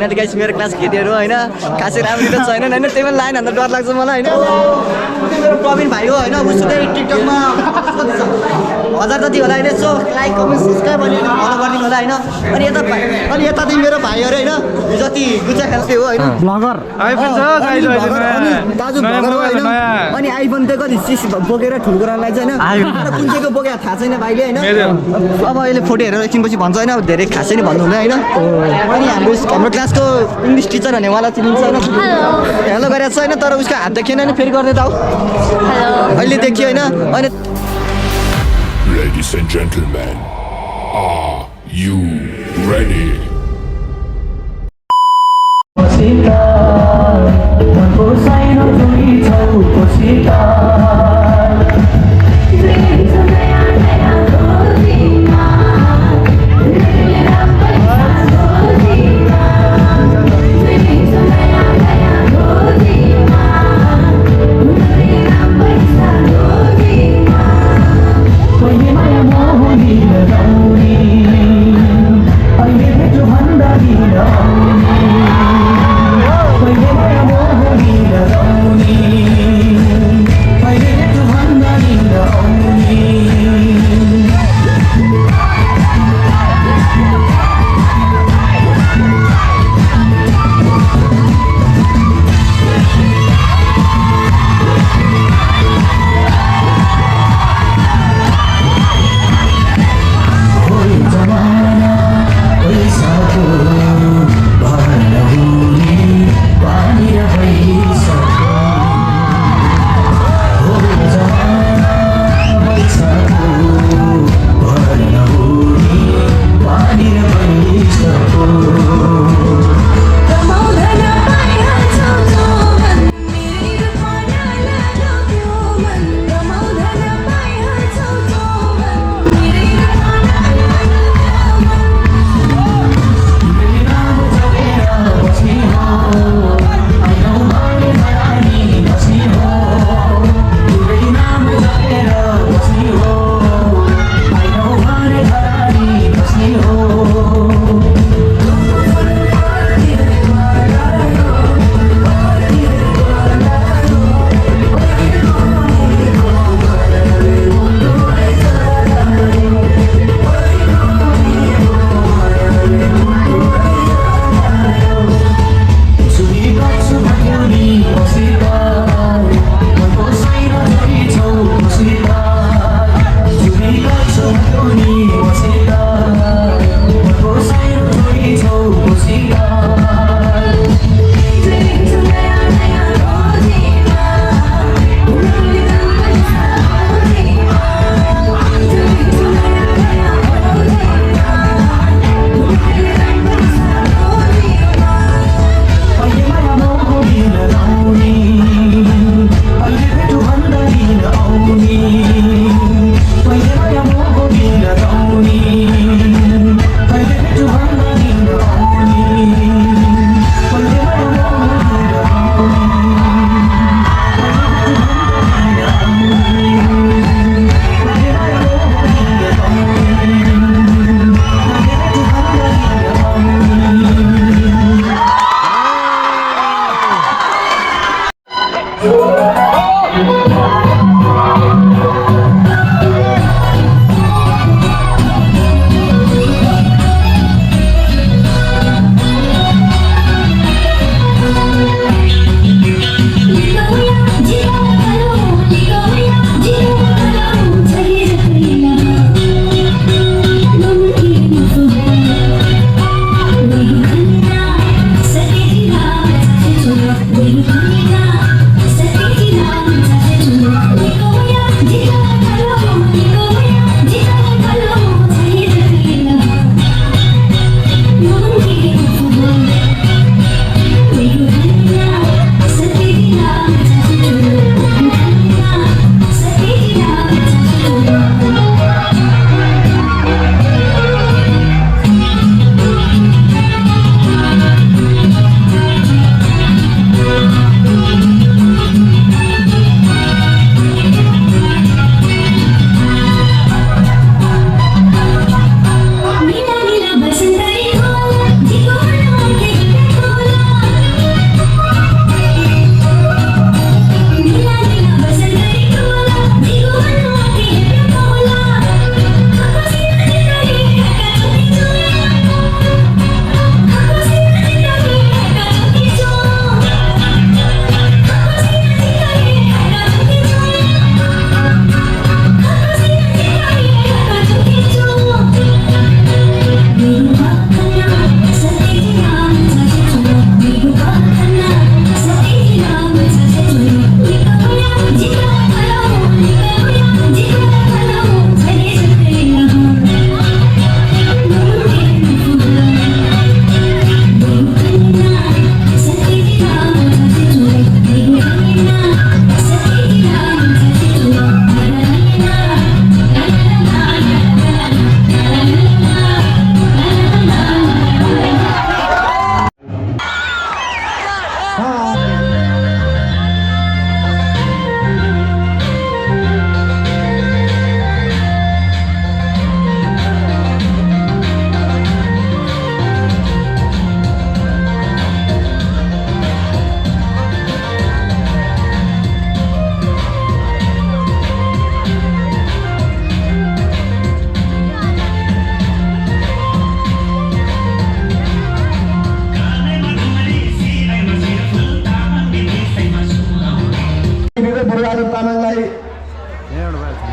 Finally guys मेरो class केटीहरू होइन खासै राम्रो त छैनन् होइन त्यही पनि लाइन हान्दा डर लाग्छ मलाई होइन मेरो प्रवीण भाइ हो होइन उसले टिकटकमा 1000 जति होला होइन सो लाइक कमेन्ट सब्सक्राइब अनि फलो गरिदिनु होला होइन अनि यता चाहिँ मेरो भाइहरू होइन जति गुच्चा खेल्थे हो होइन ब्लगर दाजु ब्लगर हो होइन अनि आइफोन चाहिँ कति 6 बोकेर ठुल्कुरालाई चाहिँ होइन कुन चाहिँको बोकेर थाहा छैन भाइले होइन अब अहिले फोटो हेरेर एकछिनपछि भन्छ होइन अब धेरै खासै नै भन्नु हुँदैन होइन अनि हाम्रो क्लासको इङ्ग्लिस टिचर भने उहाँलाई चिनिन्छ होइन हेलो गरेको छ होइन तर उसको हात देखेन नि फेरि गर्दै त अहिले देखियो होइन अनि Ladies and gentlemen, are you ready?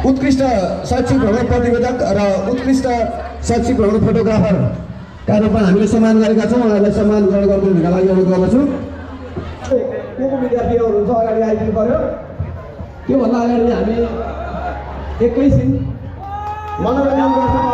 उत्कृष्ट शैक्षिक भ्रमण प्रतिवेदक र उत्कृष्ट शैक्षिक भ्रमण फोटोग्राफरका रूपमा हामीले सम्मान गरेका छौँ। उहाँहरूलाई सम्मान ग्रहण गर्नुका लागि अनुरोध गर्दछु। को को विद्यार्थीहरू हुनुहुन्छ अगाडि आइदिनु पर्यो। त्योभन्दा अगाडि हामी एकैछिन मनोरञ्जन गर्छौँ।